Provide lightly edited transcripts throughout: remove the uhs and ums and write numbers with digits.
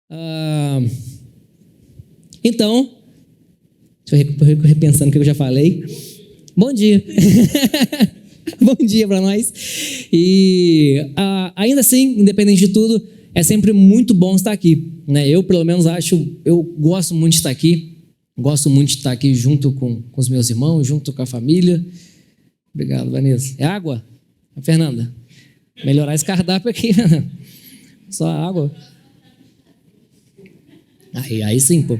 Ah, então, deixa eu repensando o que eu já falei. Bom dia. Bom dia para nós. E ainda assim, independente de tudo, é sempre muito bom estar aqui, né? Eu, pelo menos, eu gosto muito de estar aqui. Gosto muito de estar aqui junto com os meus irmãos, junto com a família. Obrigado, Vanessa. É água? A Fernanda. Melhorar esse cardápio aqui. Só água. Aí sim, pô.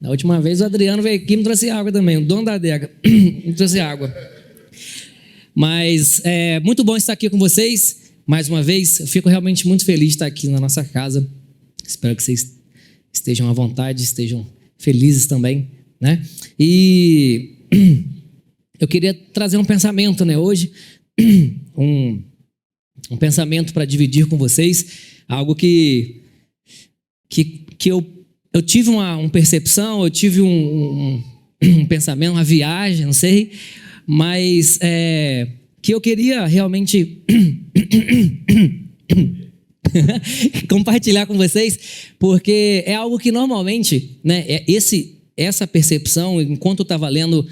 Na última vez o Adriano veio aqui e me trouxe água também. O dono da adega me trouxe água. Mas é muito bom estar aqui com vocês. Mais uma vez, eu fico realmente muito feliz de estar aqui na nossa casa. Espero que vocês estejam à vontade, estejam felizes também, né? E eu queria trazer um pensamento, né? Hoje, um pensamento para dividir com vocês. Algo que eu tive uma percepção, eu tive um pensamento, uma viagem, não sei, mas que eu queria realmente compartilhar com vocês, porque é algo que normalmente, né, essa percepção, enquanto eu estava lendo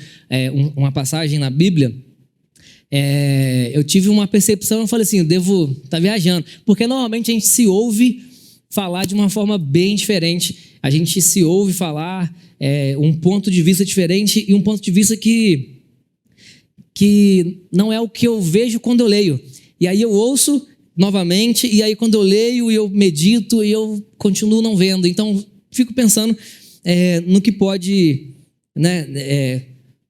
uma passagem na Bíblia, eu tive uma percepção, eu falei assim, eu devo estar viajando, porque normalmente a gente se ouve falar de uma forma bem diferente, a gente se ouve falar um ponto de vista diferente e um ponto de vista que não é o que eu vejo quando eu leio. E aí eu ouço novamente, e aí quando eu leio, eu medito e eu continuo não vendo. Então, fico pensando no que pode, né,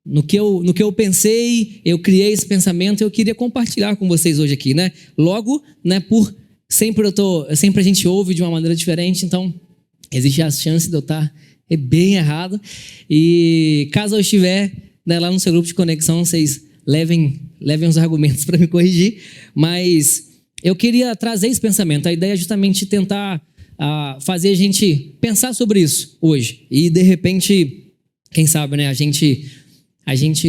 no que eu pensei, eu criei esse pensamento e eu queria compartilhar com vocês hoje aqui, né? Logo, né, sempre a gente ouve de uma maneira diferente, então existe a chance de eu estar bem errado. E caso eu estiver, né, lá no seu grupo de conexão, vocês levem os argumentos para me corrigir, mas eu queria trazer esse pensamento. A ideia é justamente tentar fazer a gente pensar sobre isso hoje. E de repente, quem sabe, né, a gente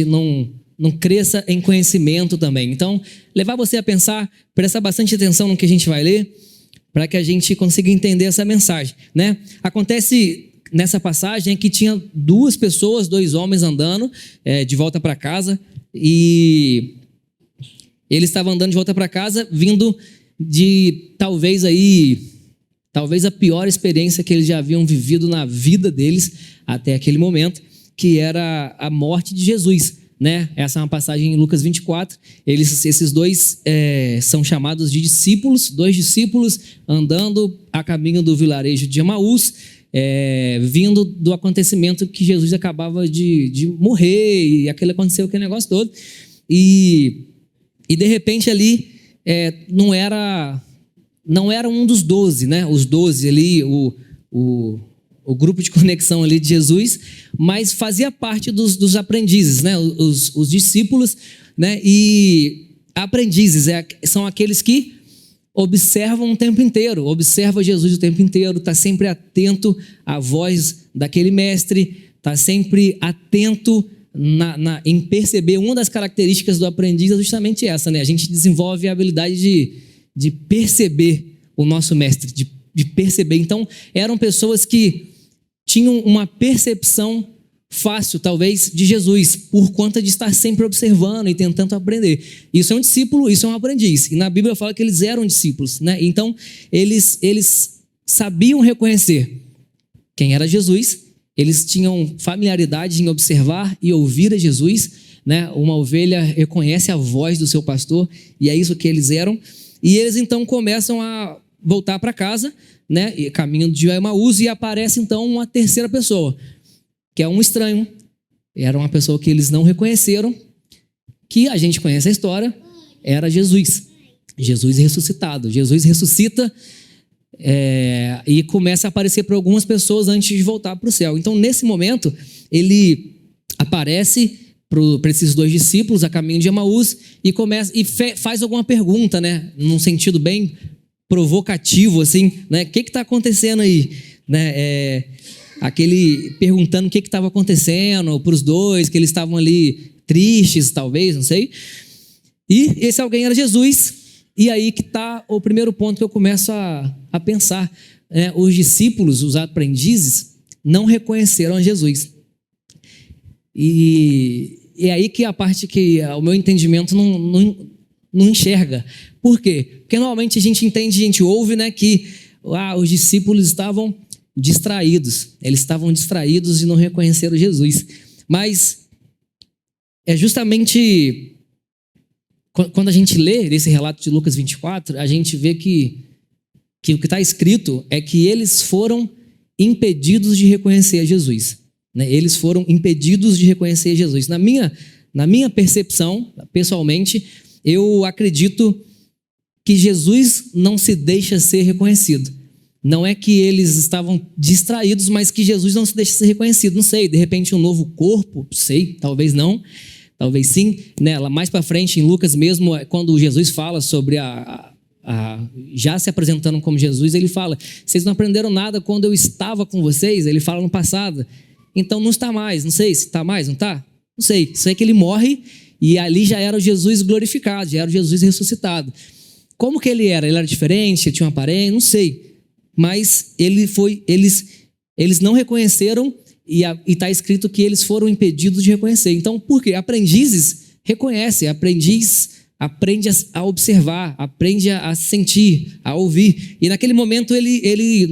não cresça em conhecimento também. Então, levar você a pensar, prestar bastante atenção no que a gente vai ler, para que a gente consiga entender essa mensagem, né? Acontece nessa passagem que tinha dois homens andando de volta para casa, e eles estavam andando de volta para casa, vindo de talvez a pior experiência que eles já haviam vivido na vida deles até aquele momento, que era a morte de Jesus, né? Essa é uma passagem em Lucas 24. Esses dois são chamados de discípulos, dois discípulos andando a caminho do vilarejo de Emaús, vindo do acontecimento que Jesus acabava de morrer, e aquele negócio todo, e de repente ali não era um dos 12, né? Os 12 ali, o grupo de conexão ali de Jesus, mas fazia parte dos aprendizes, né? Os discípulos, né? E aprendizes são aqueles que observam o tempo inteiro, observa Jesus o tempo inteiro, está sempre atento à voz daquele mestre, está sempre atento em perceber. Uma das características do aprendiz é justamente essa, né? A gente desenvolve a habilidade de perceber o nosso mestre, de perceber. Então, eram pessoas que tinham uma percepção fácil, talvez, de Jesus, por conta de estar sempre observando e tentando aprender. Isso é um discípulo, isso é um aprendiz. E na Bíblia fala que eles eram discípulos, né? Então, eles sabiam reconhecer quem era Jesus, eles tinham familiaridade em observar e ouvir a Jesus, né? Uma ovelha reconhece a voz do seu pastor, e é isso que eles eram. E eles, então, começam a voltar para casa, né, caminho de Emaús, e aparece então uma terceira pessoa, que é um estranho. Era uma pessoa que eles não reconheceram, que a gente conhece a história, era Jesus ressuscitado. Jesus ressuscita e começa a aparecer para algumas pessoas antes de voltar para o céu. Então, nesse momento, ele aparece para esses dois discípulos a caminho de Emaús e faz alguma pergunta, né, num sentido bem provocativo, assim, né? O que está acontecendo aí? Né? Aquele perguntando o que estava acontecendo para os dois, que eles estavam ali tristes, talvez, não sei. E esse alguém era Jesus. E aí que está o primeiro ponto que eu começo a pensar. os discípulos, os aprendizes, não reconheceram a Jesus. E é aí que a parte que o meu entendimento não enxerga. Por quê? Porque normalmente a gente ouve, né, que os discípulos estavam distraídos. Eles estavam distraídos e não reconheceram Jesus. Mas é justamente quando a gente lê esse relato de Lucas 24, a gente vê que o que está escrito é que eles foram impedidos de reconhecer a Jesus. Né? Eles foram impedidos de reconhecer Jesus. Na minha percepção, pessoalmente, eu acredito que Jesus não se deixa ser reconhecido. Não é que eles estavam distraídos, mas que Jesus não se deixa ser reconhecido. Não sei, de repente um novo corpo, sei, talvez não, talvez sim. Né? Lá mais para frente, em Lucas mesmo, quando Jesus fala sobre já se apresentando como Jesus, ele fala, vocês não aprenderam nada quando eu estava com vocês? Ele fala no passado. Então não está mais, não sei se está mais, não está? Não sei, sei que ele morre e ali já era o Jesus glorificado, já era o Jesus ressuscitado. Como que ele era? Ele era diferente, ele tinha uma aparência, não sei. Mas eles não reconheceram e está escrito que eles foram impedidos de reconhecer. Então, por quê? Aprendizes reconhecem, aprendiz aprende a observar, aprende a sentir, a ouvir. E naquele momento ele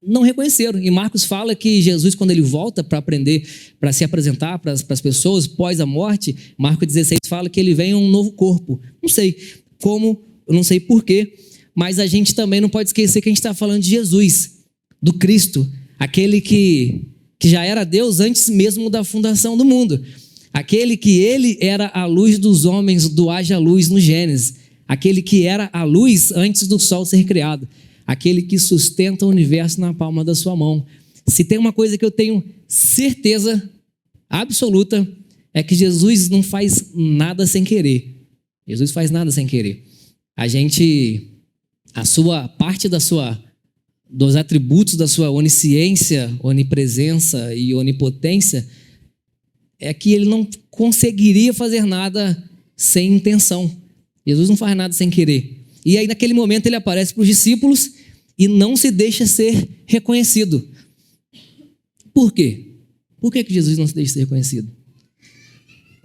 não reconheceram. E Marcos fala que Jesus, quando ele volta para aprender, para se apresentar para as pessoas pós a morte, Marcos 16 fala que ele vem em um novo corpo. Não sei como, eu não sei porquê, mas a gente também não pode esquecer que a gente está falando de Jesus, do Cristo, aquele que já era Deus antes mesmo da fundação do mundo. Aquele que ele era a luz dos homens, do haja luz no Gênesis. Aquele que era a luz antes do sol ser criado. Aquele que sustenta o universo na palma da sua mão. Se tem uma coisa que eu tenho certeza absoluta, é que Jesus não faz nada sem querer. Jesus faz nada sem querer. Dos atributos da sua onisciência, onipresença e onipotência, é que ele não conseguiria fazer nada sem intenção. Jesus não faz nada sem querer. E aí naquele momento ele aparece para os discípulos e não se deixa ser reconhecido. Por quê? Por que Jesus não se deixa ser reconhecido?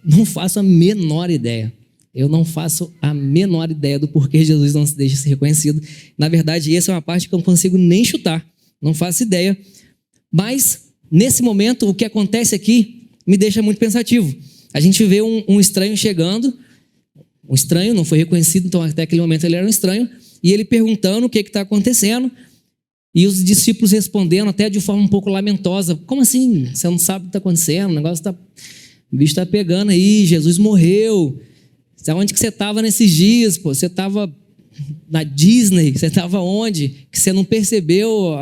Não faço a menor ideia. Eu não faço a menor ideia do porquê Jesus não se deixa ser reconhecido. Na verdade, essa é uma parte que eu não consigo nem chutar. Não faço ideia. Mas, nesse momento, o que acontece aqui me deixa muito pensativo. A gente vê um estranho chegando. Um estranho, não foi reconhecido, então até aquele momento ele era um estranho. E ele perguntando o que está acontecendo. E os discípulos respondendo até de forma um pouco lamentosa. Como assim? Você não sabe o que está acontecendo? O bicho está pegando aí, Jesus morreu. Onde que você estava nesses dias? Pô? Você estava na Disney? Você estava onde? Que você não percebeu,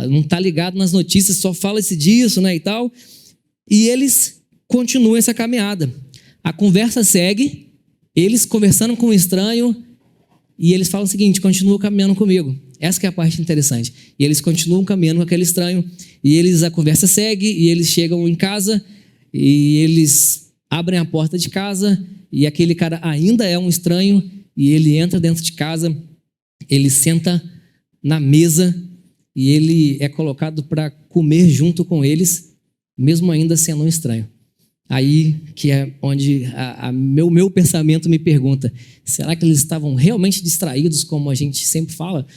não está ligado nas notícias, só fala-se disso, né, e tal. E eles continuam essa caminhada. A conversa segue, eles conversando com o estranho, e eles falam o seguinte, continua caminhando comigo. Essa que é a parte interessante. E eles continuam caminhando com aquele estranho, e a conversa segue, e eles chegam em casa, e eles abrem a porta de casa, e aquele cara ainda é um estranho, e ele entra dentro de casa, ele senta na mesa, e ele é colocado para comer junto com eles, mesmo ainda sendo um estranho. Aí que é onde meu pensamento me pergunta, será que eles estavam realmente distraídos, como a gente sempre fala?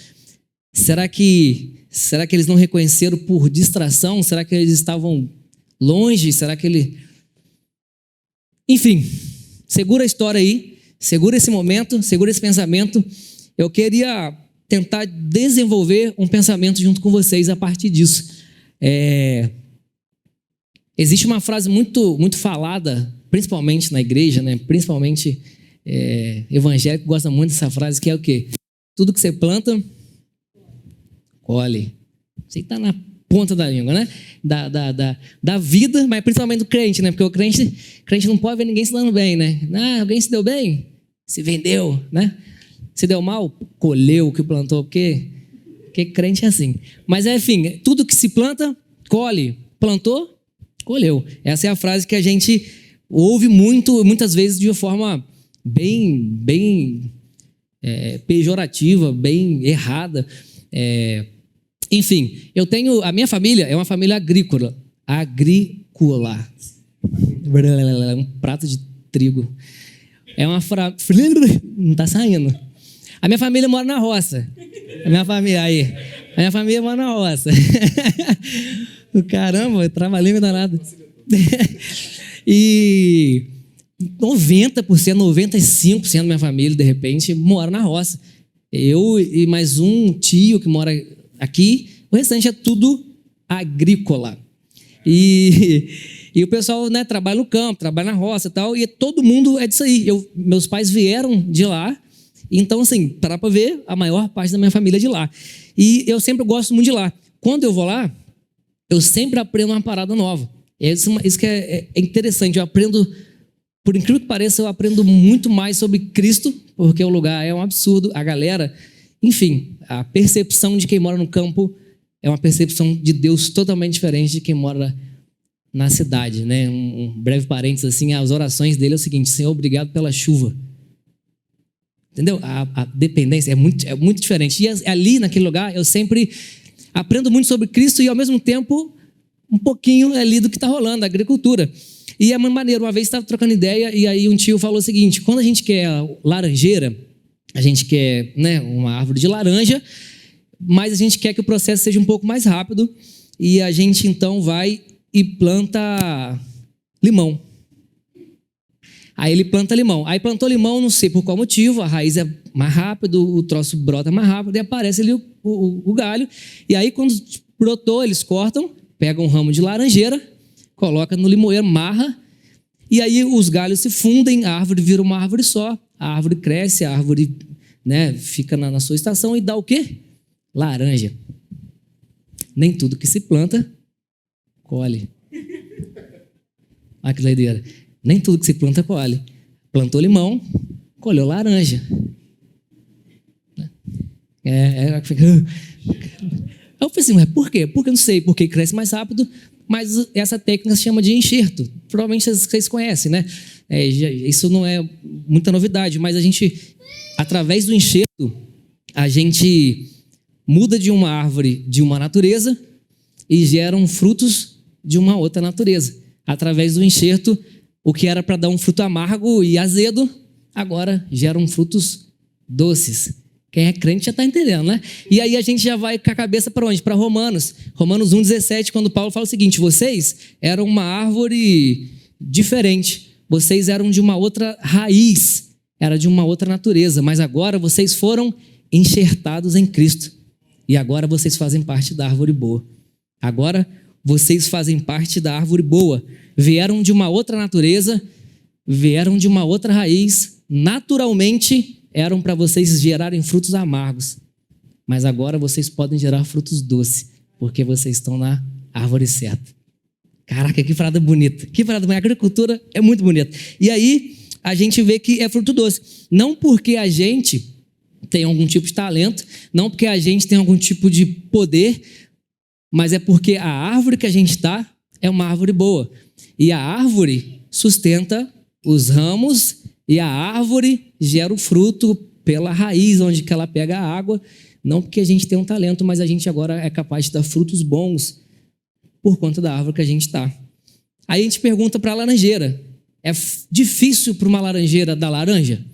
Será que eles não reconheceram por distração? Será que eles estavam longe? Será que ele... Enfim, segura a história aí, segura esse momento, segura esse pensamento. Eu queria tentar desenvolver um pensamento junto com vocês a partir disso. Existe uma frase muito, muito falada, principalmente na igreja, né? Principalmente evangélico gosta muito dessa frase, que é o quê? Tudo que você planta, colhe. Você está na ponta da língua, né? Da vida, mas principalmente do crente, né? Porque o crente não pode ver ninguém se dando bem, né? Alguém se deu bem? Se vendeu, né? Se deu mal? Colheu o que plantou, porque crente é assim. Mas, enfim, tudo que se planta, colhe. Plantou, colheu. Essa é a frase que a gente ouve muitas vezes de uma forma bem pejorativa, bem errada. Enfim, a minha família é uma família agrícola. Um prato de trigo. Não tá saindo. A minha família mora na roça. A minha família mora na roça. Caramba, eu trabalhei danado. E 90%, 95% da minha família, de repente, mora na roça. Eu e mais um tio que mora aqui, o restante é tudo agrícola. E o pessoal, né, trabalha no campo, trabalha na roça e tal, e todo mundo é disso aí. Meus pais vieram de lá, então, assim, para ver, a maior parte da minha família é de lá. E eu sempre gosto muito de lá. Quando eu vou lá, eu sempre aprendo uma parada nova. Isso que é interessante, eu aprendo, por incrível que pareça, eu aprendo muito mais sobre Cristo, porque o lugar é um absurdo, a galera, enfim, a percepção de quem mora no campo é uma percepção de Deus totalmente diferente de quem mora na cidade, né? Um breve parênteses assim, as orações dele é o seguinte: Senhor, obrigado pela chuva. Entendeu? A dependência é muito diferente. E ali, naquele lugar, eu sempre aprendo muito sobre Cristo e, ao mesmo tempo, um pouquinho ali do que está rolando, a agricultura. E é uma maneira, uma vez estava trocando ideia e aí um tio falou o seguinte: quando a gente quer laranjeira, a gente quer, né, uma árvore de laranja, mas a gente quer que o processo seja um pouco mais rápido e a gente então vai e planta limão. Aí ele planta limão. Aí plantou limão, não sei por qual motivo, a raiz é mais rápido, o troço brota mais rápido e aparece ali o galho. E aí quando brotou, eles cortam, pegam um ramo de laranjeira, coloca no limoeiro, marra, e aí os galhos se fundem, a árvore vira uma árvore só, a árvore cresce, a árvore, né, fica na sua estação e dá o quê? Laranja. Nem tudo que se planta, colhe. Olha que doideira. Nem tudo que se planta, colhe. Plantou limão, colheu laranja. Eu falei assim, mas por quê? Porque eu não sei, porque cresce mais rápido, mas essa técnica se chama de enxerto. Provavelmente vocês conhecem, né? Isso não é muita novidade, mas a gente, através do enxerto, a gente muda de uma árvore de uma natureza e geram frutos de uma outra natureza. Através do enxerto, o que era para dar um fruto amargo e azedo, agora geram frutos doces. Quem é crente já está entendendo, né? E aí a gente já vai com a cabeça para onde? Para Romanos. Romanos 1,17, quando Paulo fala o seguinte: vocês eram uma árvore diferente. Vocês eram de uma outra raiz. Era de uma outra natureza. Mas agora vocês foram enxertados em Cristo. E agora vocês fazem parte da árvore boa. Agora vocês fazem parte da árvore boa. Vieram de uma outra natureza, vieram de uma outra raiz. Naturalmente, eram para vocês gerarem frutos amargos. Mas agora vocês podem gerar frutos doces, porque vocês estão na árvore certa. Caraca, que parada bonita. Que parada bonita. A agricultura é muito bonita. E aí, a gente vê que é fruto doce. Não porque a gente tem algum tipo de talento, não porque a gente tem algum tipo de poder, mas é porque a árvore que a gente está é uma árvore boa. E a árvore sustenta os ramos e a árvore gera o fruto pela raiz, onde que ela pega a água. Não porque a gente tem um talento, mas a gente agora é capaz de dar frutos bons por conta da árvore que a gente está. Aí a gente pergunta para a laranjeira: é difícil para uma laranjeira dar laranja?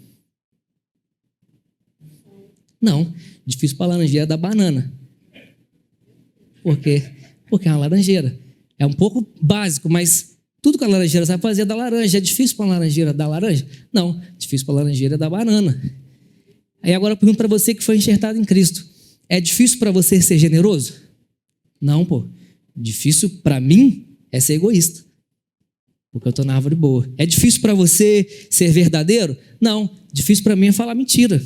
Não, difícil para a laranjeira dar banana. Por quê? Porque é uma laranjeira. É um pouco básico, mas tudo que a laranjeira sabe fazer é dar laranja. É difícil para a laranjeira dar laranja? Não, difícil para a laranjeira dar banana. Aí agora eu pergunto para você que foi enxertado em Cristo: é difícil para você ser generoso? Não, pô. Difícil para mim é ser egoísta, porque eu estou na árvore boa. É difícil para você ser verdadeiro? Não, difícil para mim é falar mentira,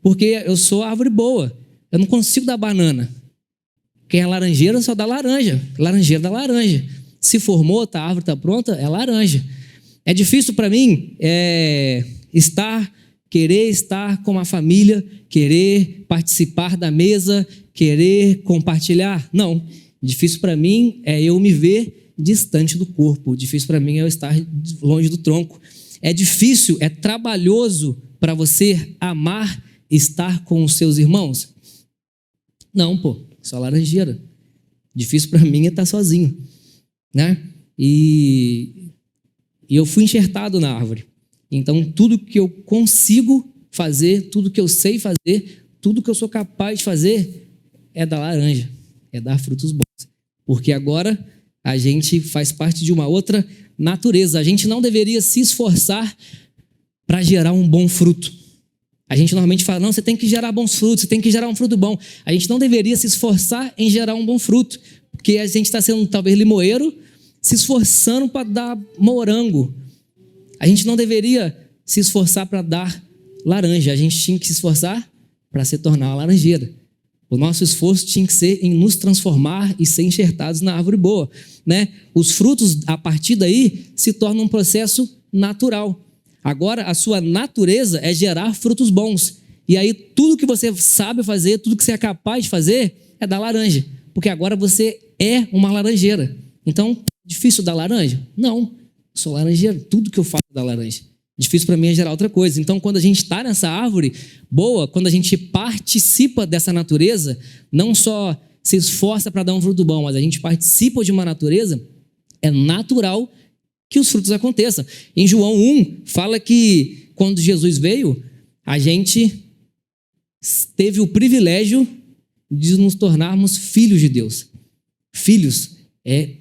porque eu sou a árvore boa. Eu não consigo dar banana. Quem é laranjeira só dá laranja. Laranjeira dá laranja. Se formou, a árvore está pronta, é laranja. É difícil para mim querer estar com a família, querer participar da mesa, querer compartilhar? Não. Difícil para mim é eu me ver distante do corpo. Difícil para mim é eu estar longe do tronco. É difícil, é trabalhoso para você amar estar com os seus irmãos? Não, pô, só laranjeira. Difícil para mim é estar sozinho, né? E eu fui enxertado na árvore. Então, tudo que eu consigo fazer, tudo que eu sei fazer, tudo que eu sou capaz de fazer é dar laranja, é dar frutos bons. Porque agora a gente faz parte de uma outra natureza. A gente não deveria se esforçar para gerar um bom fruto. A gente normalmente fala, não, você tem que gerar bons frutos, você tem que gerar um fruto bom. A gente não deveria se esforçar em gerar um bom fruto, porque a gente está sendo talvez limoeiro, se esforçando para dar morango. A gente não deveria se esforçar para dar laranja, a gente tinha que se esforçar para se tornar uma laranjeira. O nosso esforço tinha que ser em nos transformar e ser enxertados na árvore boa, né? Os frutos, a partir daí, se tornam um processo natural. Agora, a sua natureza é gerar frutos bons. E aí, tudo que você sabe fazer, tudo que você é capaz de fazer, é dar laranja. Porque agora você é uma laranjeira. Então, difícil dar laranja? Não, sou laranjeira. Tudo que eu faço é dar laranja. Difícil para mim é gerar outra coisa. Então, quando a gente está nessa árvore boa, quando a gente participa dessa natureza, não só se esforça para dar um fruto bom, mas a gente participa de uma natureza, é natural que os frutos aconteçam. Em João 1, fala que quando Jesus veio, a gente teve o privilégio de nos tornarmos filhos de Deus. Filhos é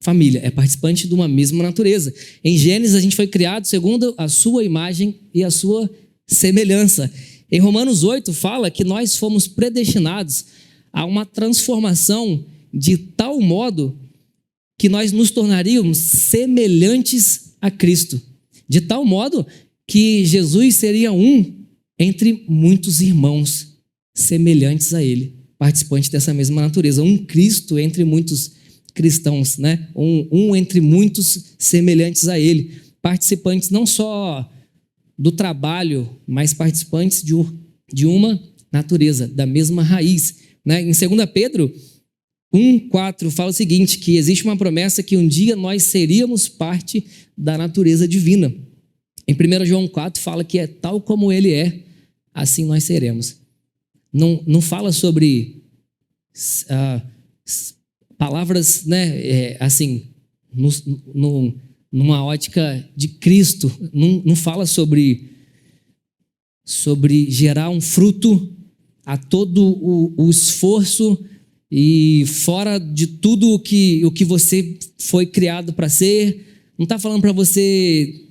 família, é participante de uma mesma natureza. Em Gênesis, a gente foi criado segundo a sua imagem e a sua semelhança. Em Romanos 8, fala que nós fomos predestinados a uma transformação de tal modo que nós nos tornaríamos semelhantes a Cristo. De tal modo que Jesus seria um entre muitos irmãos semelhantes a Ele, participantes dessa mesma natureza. Um Cristo entre muitos cristãos, né? Um entre muitos semelhantes a Ele. Participantes não só do trabalho, mas participantes de uma natureza, da mesma raiz, né? Em 2 Pedro 1,4 fala o seguinte, que existe uma promessa que um dia nós seríamos parte da natureza divina. Em 1 João 4 fala que é tal como Ele é, assim nós seremos. Não fala sobre palavras, né, assim, numa ótica de Cristo. Não fala sobre gerar um fruto a todo o esforço e fora de tudo o que você foi criado para ser. Não está falando para você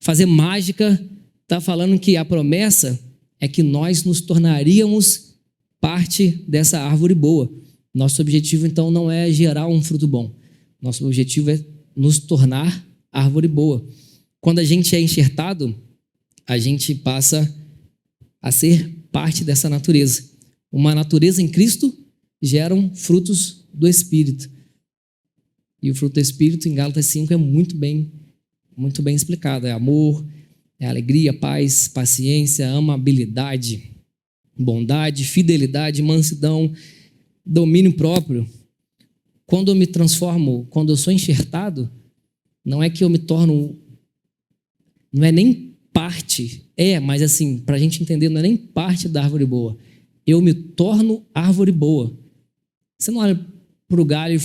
fazer mágica, está falando que a promessa é que nós nos tornaríamos parte dessa árvore boa. Nosso objetivo, então, não é gerar um fruto bom. Nosso objetivo é nos tornar árvore boa. Quando a gente é enxertado, a gente passa a ser parte dessa natureza. Uma natureza em Cristo geram frutos do Espírito. E o fruto do Espírito, em Gálatas 5, é muito bem explicado. É amor, é alegria, paz, paciência, amabilidade, bondade, fidelidade, mansidão, domínio próprio. Quando eu me transformo, quando eu sou enxertado, não é que eu me torno, não é nem parte, mas assim, para a gente entender, não é nem parte da árvore boa. Eu me torno árvore boa. Você não olha para o galho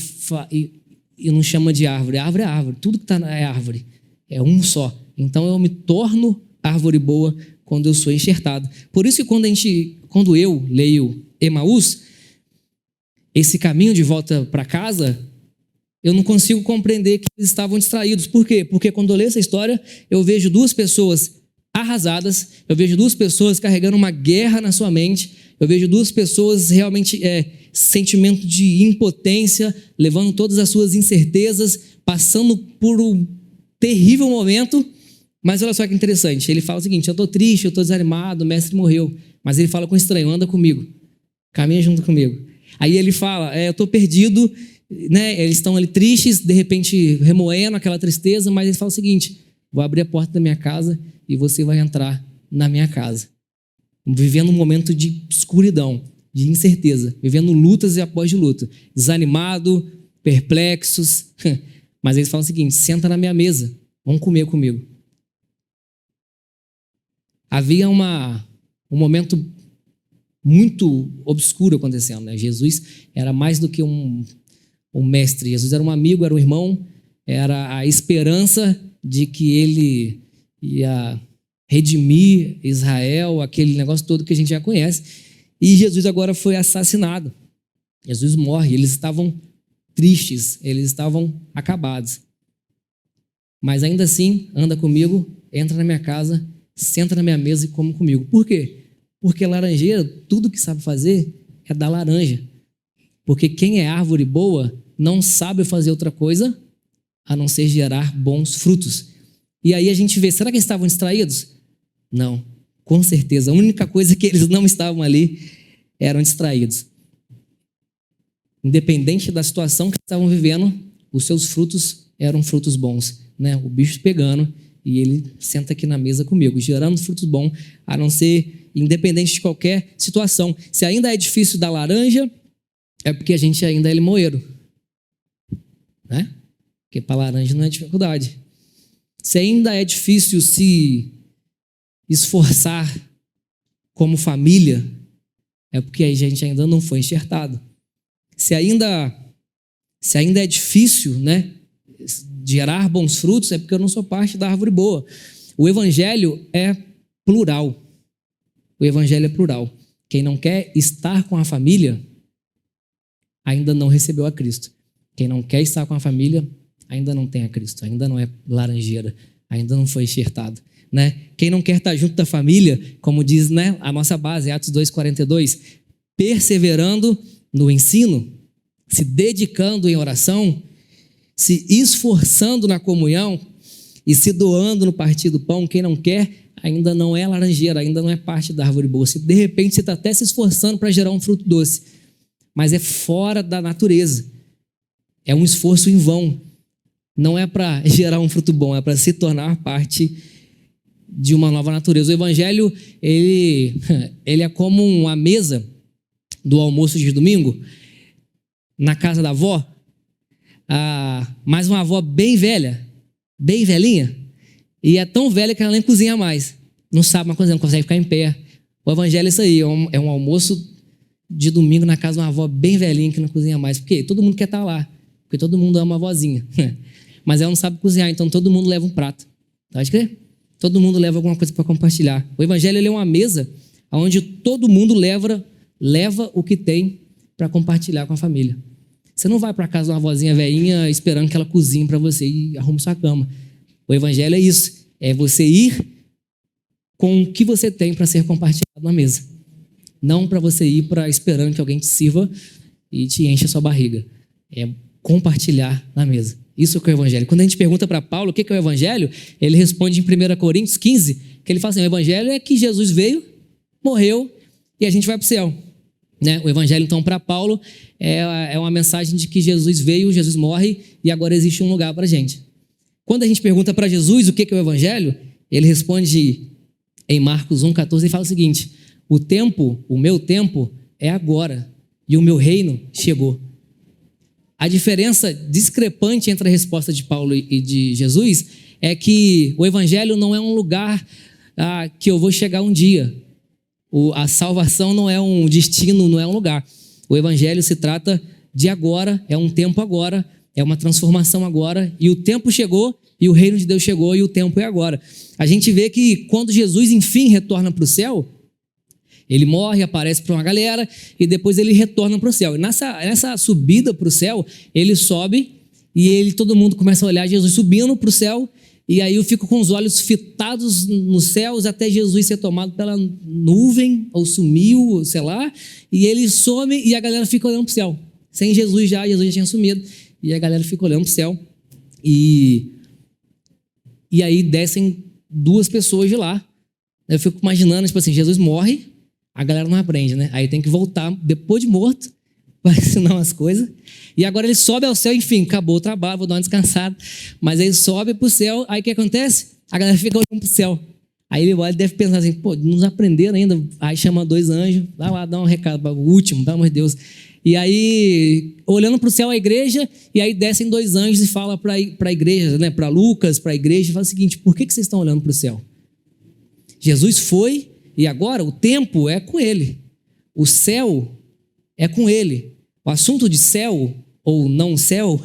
e não chama de árvore. Árvore é árvore. Tudo que está é árvore. É um só. Então eu me torno árvore boa quando eu sou enxertado. Por isso que quando eu leio Emaús, esse caminho de volta para casa, eu não consigo compreender que eles estavam distraídos. Por quê? Porque quando eu leio essa história, eu vejo duas pessoas arrasadas, eu vejo duas pessoas carregando uma guerra na sua mente, eu vejo duas pessoas realmente sentimento de impotência, levando todas as suas incertezas, passando por um terrível momento. Mas olha só que interessante, ele fala o seguinte: eu estou triste, eu estou desanimado, o mestre morreu. Mas ele fala com o estranho: anda comigo, caminha junto comigo. Aí ele fala: eu estou perdido, né? Eles estão ali tristes, de repente remoendo aquela tristeza, mas ele fala o seguinte: vou abrir a porta da minha casa e você vai entrar na minha casa. Vivendo um momento de escuridão, de incerteza, vivendo lutas e após de luta, desanimado, perplexos. Mas eles falam o seguinte: senta na minha mesa, vamos comer comigo. Havia um momento muito obscuro acontecendo, né? Jesus era mais do que um mestre. Jesus era um amigo, era um irmão, era a esperança de que ele ia redimir Israel, aquele negócio todo que a gente já conhece. E Jesus agora foi assassinado. Jesus morre, eles estavam tristes, eles estavam acabados. Mas ainda assim, anda comigo, entra na minha casa, senta na minha mesa e come comigo. Por quê? Porque laranjeira, tudo que sabe fazer é dar laranja. Porque quem é árvore boa não sabe fazer outra coisa a não ser gerar bons frutos. E aí a gente vê, será que eles estavam distraídos? Não, com certeza. A única coisa que eles não estavam ali eram distraídos. Independente da situação que estavam vivendo, os seus frutos eram frutos bons, né? O bicho pegando e ele senta aqui na mesa comigo, gerando frutos bons, a não ser independente de qualquer situação. Se ainda é difícil dar laranja, é porque a gente ainda é limoeiro, né? Porque para laranja não é dificuldade. Se ainda é difícil se esforçar como família, é porque a gente ainda não foi enxertado. Se ainda é difícil, né, gerar bons frutos, é porque eu não sou parte da árvore boa. O evangelho é plural. O evangelho é plural. Quem não quer estar com a família ainda não recebeu a Cristo. Quem não quer estar com a família ainda não tem a Cristo, ainda não é laranjeira, ainda não foi enxertado, né? Quem não quer estar junto da família, como diz, né, a nossa base, Atos 2,42, perseverando no ensino, se dedicando em oração, se esforçando na comunhão e se doando no partir do pão, quem não quer ainda não é laranjeira, ainda não é parte da árvore boa. Se de repente você está até se esforçando para gerar um fruto doce, mas é fora da natureza, é um esforço em vão. Não é para gerar um fruto bom, é para se tornar parte de uma nova natureza. O evangelho, ele é como uma mesa do almoço de domingo, na casa da avó, mas uma avó bem velha, bem velhinha, e é tão velha que ela nem cozinha mais. Não sabe uma coisa, não consegue ficar em pé. O evangelho é isso aí, é um almoço de domingo na casa de uma avó bem velhinha que não cozinha mais. Por quê? Todo mundo quer estar lá, porque todo mundo ama a avózinha. Mas ela não sabe cozinhar, então todo mundo leva um prato. Pode crer? Todo mundo leva alguma coisa para compartilhar. O evangelho, ele é uma mesa onde todo mundo leva o que tem para compartilhar com a família. Você não vai para casa de uma avózinha velhinha esperando que ela cozinhe para você e arrume sua cama. O evangelho é isso, é você ir com o que você tem para ser compartilhado na mesa. Não para você ir esperando que alguém te sirva e te enche a sua barriga. É compartilhar na mesa. Isso que é o evangelho. Quando a gente pergunta para Paulo o que é o evangelho, ele responde em 1 Coríntios 15, que ele fala assim, o evangelho é que Jesus veio, morreu e a gente vai para o céu. Né? O evangelho, então, para Paulo, é uma mensagem de que Jesus veio, Jesus morre e agora existe um lugar para a gente. Quando a gente pergunta para Jesus o que é o evangelho, ele responde em Marcos 1,14 e fala o seguinte, o meu tempo é agora e o meu reino chegou. A diferença discrepante entre a resposta de Paulo e de Jesus é que o evangelho não é um lugar que eu vou chegar um dia. A salvação não é um destino, não é um lugar. O evangelho se trata de agora, é um tempo agora, é uma transformação agora, e o tempo chegou, e o reino de Deus chegou, e o tempo é agora. A gente vê que quando Jesus, enfim, retorna para o céu, ele morre, aparece para uma galera e depois ele retorna para o céu. E nessa subida para o céu, ele sobe e todo mundo começa a olhar Jesus subindo para o céu. E aí eu fico com os olhos fitados nos céus até Jesus ser tomado pela nuvem, ou sumiu, sei lá. E ele some e a galera fica olhando para o céu. Sem Jesus já tinha sumido. E a galera fica olhando para o céu. E aí descem duas pessoas de lá. Eu fico imaginando, tipo assim, Jesus morre. A galera não aprende, né? Aí tem que voltar depois de morto para ensinar umas coisas. E agora ele sobe ao céu, enfim, acabou o trabalho, vou dar uma descansada. Mas aí sobe para o céu, aí o que acontece? A galera fica olhando para o céu. Aí ele olha e deve pensar assim, pô, não aprenderam ainda. Aí chama 2 anjos, vai lá dar um recado para o último, pelo amor de Deus. E aí, olhando para o céu a igreja, e aí descem 2 anjos e fala para a igreja, né? Para Lucas, para a igreja, e fala o seguinte, por que vocês estão olhando para o céu? Jesus foi, e agora o tempo é com ele. o céu é com ele. O assunto de céu ou não céu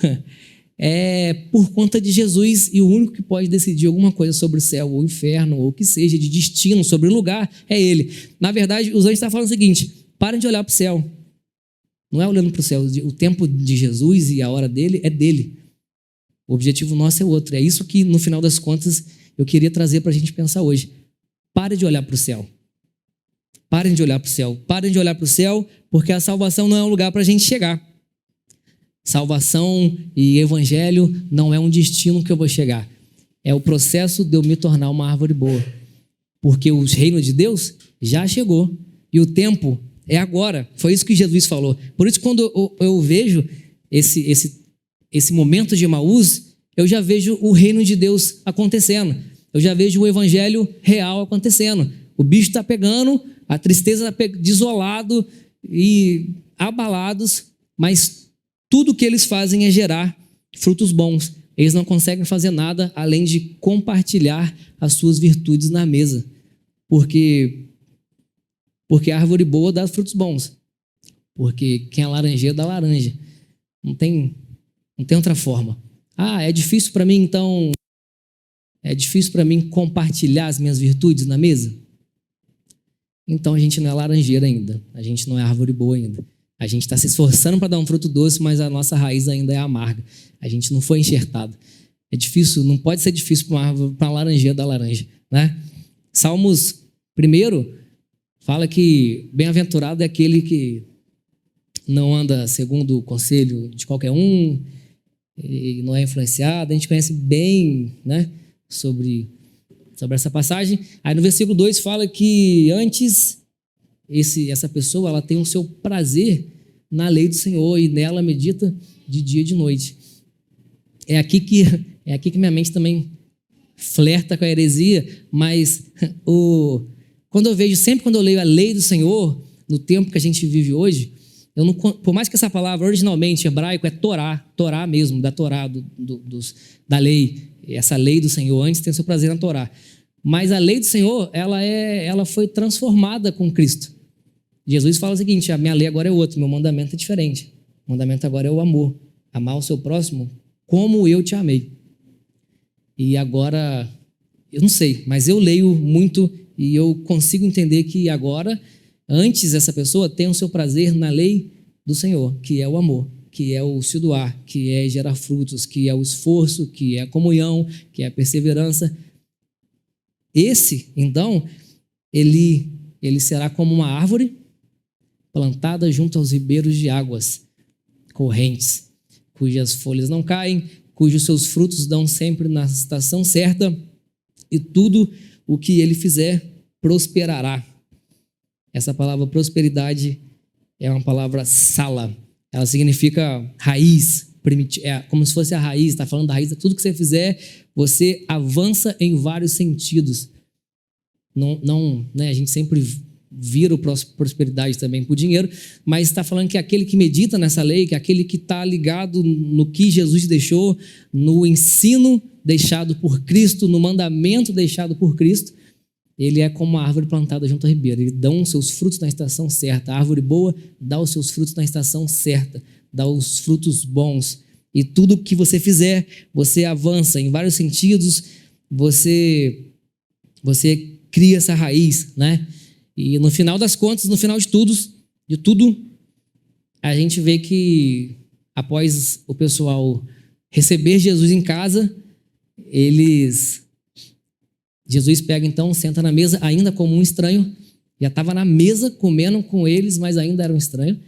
é por conta de Jesus, e o único que pode decidir alguma coisa sobre o céu ou o inferno, ou o que seja, de destino, sobre o lugar, é ele. Na verdade, os anjos estão falando o seguinte: parem de olhar para o céu. Não é olhando para o céu. O tempo de Jesus e a hora dele é dele. O objetivo nosso é outro. É isso que, no final das contas, eu queria trazer para a gente pensar hoje. Parem de olhar para o céu. Parem de olhar para o céu. Parem de olhar para o céu, porque a salvação não é um lugar para a gente chegar. Salvação e evangelho não é um destino que eu vou chegar. É o processo de eu me tornar uma árvore boa. Porque o reino de Deus já chegou. E o tempo é agora. Foi isso que Jesus falou. Por isso, quando eu vejo esse momento de Emaús, eu já vejo o reino de Deus acontecendo. Eu já vejo o evangelho real acontecendo. O bicho está pegando, a tristeza está desolado e abalados, mas tudo que eles fazem é gerar frutos bons. Eles não conseguem fazer nada além de compartilhar as suas virtudes na mesa. Porque a árvore boa dá frutos bons. Porque quem é laranjeira dá laranja. Não tem outra forma. É difícil para mim, então... É difícil para mim compartilhar as minhas virtudes na mesa? Então a gente não é laranjeira ainda. A gente não é árvore boa ainda. A gente está se esforçando para dar um fruto doce, mas a nossa raiz ainda é amarga. A gente não foi enxertado. É difícil, não pode ser difícil para uma laranjeira dar laranja, né? Salmos 1 fala que bem-aventurado é aquele que não anda segundo o conselho de qualquer um e não é influenciado. A gente conhece bem, né, sobre essa passagem. Aí no versículo 2 fala que antes essa pessoa ela tem o seu prazer na lei do Senhor e nela medita de dia e de noite. É aqui que minha mente também flerta com a heresia, mas quando eu leio a lei do Senhor, no tempo que a gente vive hoje, por mais que essa palavra originalmente em hebraico é Torá mesmo, da Torá, da lei, essa lei do Senhor, antes tem o seu prazer na Torá. Mas a lei do Senhor, ela foi transformada com Cristo. Jesus fala o seguinte: a minha lei agora é outra, meu mandamento é diferente. O mandamento agora é o amor. Amar o seu próximo como eu te amei. E agora, eu não sei, mas eu leio muito e eu consigo entender que agora, antes essa pessoa tem o seu prazer na lei do Senhor, que é o amor, que é o se doar, que é gerar frutos, que é o esforço, que é a comunhão, que é a perseverança. Esse, então, ele será como uma árvore plantada junto aos ribeiros de águas correntes, cujas folhas não caem, cujos seus frutos dão sempre na estação certa, e tudo o que ele fizer prosperará. Essa palavra prosperidade é uma palavra sala. Ela significa raiz, como se fosse a raiz, está falando da raiz. Tudo que você fizer, você avança em vários sentidos. Não, né, a gente sempre vira o prosperidade também por dinheiro, mas está falando que aquele que medita nessa lei, que aquele que está ligado no que Jesus deixou, no ensino deixado por Cristo, no mandamento deixado por Cristo, ele é como uma árvore plantada junto ao ribeiro. Ele dá os seus frutos na estação certa. A árvore boa dá os seus frutos na estação certa, dá os frutos bons. E tudo que você fizer, você avança em vários sentidos, você cria essa raiz, né? E no final das contas, no final de tudo, a gente vê que após o pessoal receber Jesus em casa, Jesus pega então, senta na mesa ainda como um estranho, já estava na mesa comendo com eles, mas ainda era um estranho.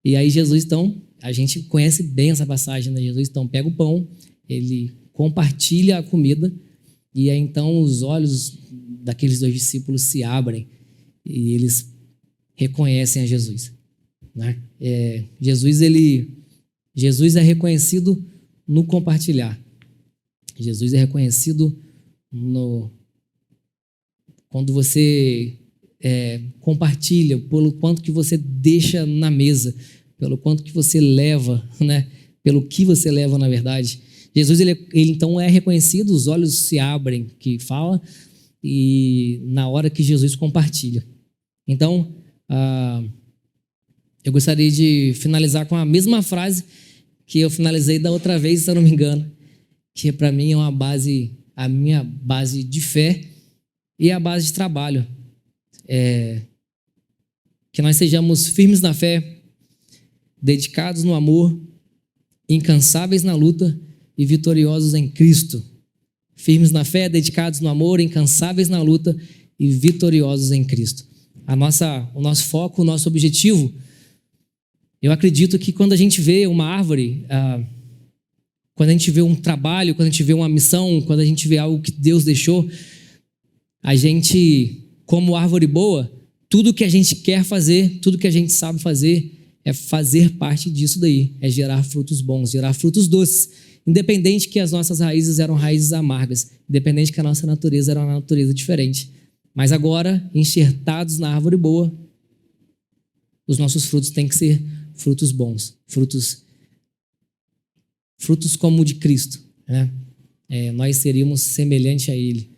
E aí Jesus então, a gente conhece bem essa passagem, né? Jesus então pega o pão, ele compartilha a comida, e aí então os olhos daqueles 2 discípulos se abrem e eles reconhecem a Jesus, né? Jesus é reconhecido no compartilhar. Jesus é reconhecido quando você compartilha, pelo quanto que você deixa na mesa, pelo quanto que você leva, né? Pelo que você leva, na verdade. Jesus, ele então é reconhecido, os olhos se abrem, que fala, e na hora que Jesus compartilha. Então, eu gostaria de finalizar com a mesma frase que eu finalizei da outra vez, se eu não me engano, que para mim é a minha base de fé e a base de trabalho. Que nós sejamos firmes na fé, dedicados no amor, incansáveis na luta e vitoriosos em Cristo. Firmes na fé, dedicados no amor, incansáveis na luta e vitoriosos em Cristo. O nosso foco, o nosso objetivo, eu acredito que quando a gente vê uma árvore, quando a gente vê um trabalho, quando a gente vê uma missão, quando a gente vê algo que Deus deixou, a gente, como árvore boa, tudo que a gente quer fazer, tudo que a gente sabe fazer, é fazer parte disso daí, é gerar frutos bons, gerar frutos doces, independente que as nossas raízes eram raízes amargas, independente que a nossa natureza era uma natureza diferente. Mas agora, enxertados na árvore boa, os nossos frutos têm que ser frutos bons, frutos como o de Cristo, né? Nós seríamos semelhante a Ele,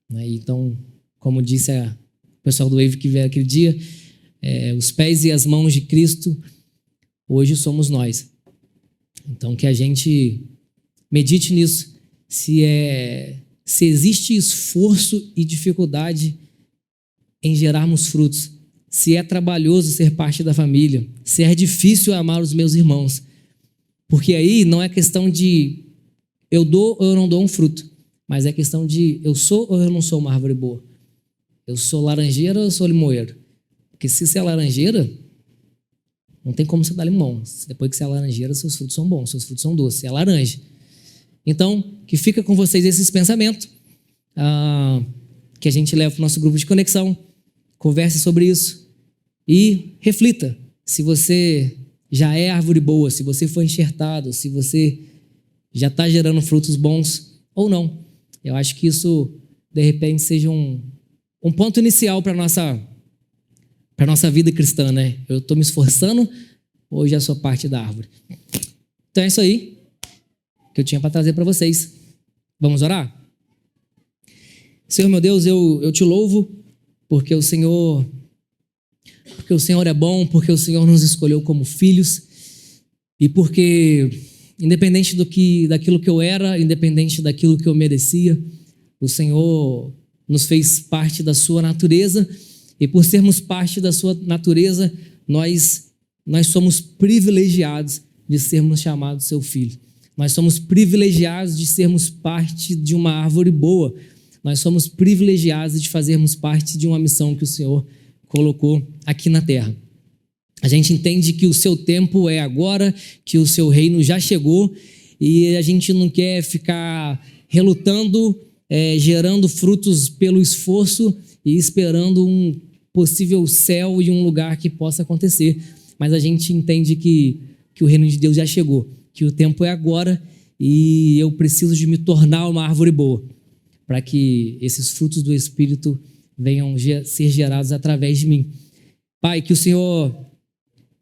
né? Então, como disse o pessoal do Wave que veio aquele dia, os pés e as mãos de Cristo, hoje somos nós. Então, que a gente medite nisso, se existe esforço e dificuldade em gerarmos frutos, se é trabalhoso ser parte da família, se é difícil amar os meus irmãos, porque aí não é questão de eu dou ou eu não dou um fruto, mas é questão de eu sou ou eu não sou uma árvore boa, eu sou laranjeira ou eu sou limoeiro, porque se você é laranjeira, não tem como você dar limão, depois que você é laranjeira, seus frutos são bons, seus frutos são doces, é laranja. Então, que fica com vocês esses pensamentos, que a gente leva para o nosso grupo de conexão, converse sobre isso e reflita se você já é árvore boa, se você foi enxertado, se você já está gerando frutos bons ou não. Eu acho que isso, de repente, seja um ponto inicial para a nossa vida cristã, né? Eu estou me esforçando ou já sou parte da árvore? Então é isso aí que eu tinha para trazer para vocês. Vamos orar? Senhor meu Deus, eu te louvo porque o Senhor é bom, porque o Senhor nos escolheu como filhos e porque, independente daquilo que eu era, independente daquilo que eu merecia, o Senhor nos fez parte da sua natureza e por sermos parte da sua natureza, nós somos privilegiados de sermos chamados seu filho. Nós somos privilegiados de sermos parte de uma árvore boa. Nós somos privilegiados de fazermos parte de uma missão que o Senhor colocou aqui na terra. A gente entende que o seu tempo é agora, que o seu reino já chegou e a gente não quer ficar relutando, gerando frutos pelo esforço e esperando um possível céu e um lugar que possa acontecer. Mas a gente entende que o reino de Deus já chegou, que o tempo é agora e eu preciso de me tornar uma árvore boa para que esses frutos do Espírito venham ser gerados através de mim. Pai, que o Senhor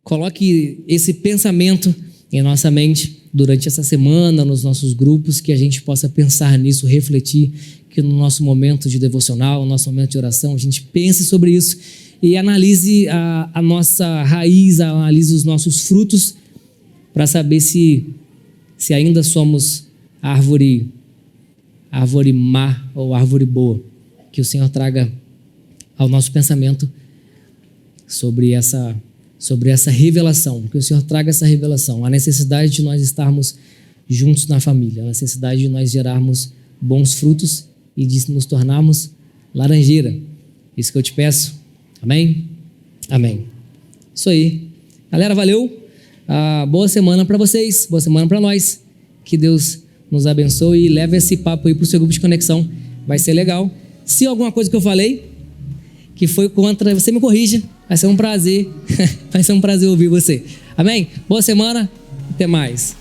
coloque esse pensamento em nossa mente durante essa semana, nos nossos grupos, que a gente possa pensar nisso, refletir, que no nosso momento de devocional, no nosso momento de oração, a gente pense sobre isso e analise a nossa raiz, analise os nossos frutos para saber se ainda somos árvore má ou árvore boa. Que o Senhor traga ao nosso pensamento sobre essa revelação, que o Senhor traga essa revelação, a necessidade de nós estarmos juntos na família, a necessidade de nós gerarmos bons frutos e de nos tornarmos laranjeira. Isso que eu te peço. Amém? Amém. Isso aí. Galera, valeu. Boa semana para vocês, boa semana para nós. Que Deus nos abençoe e leve esse papo aí para o seu grupo de conexão. Vai ser legal. Se alguma coisa que eu falei que foi contra, você me corrija. Vai ser um prazer. Vai ser um prazer ouvir você. Amém? Boa semana. Até mais.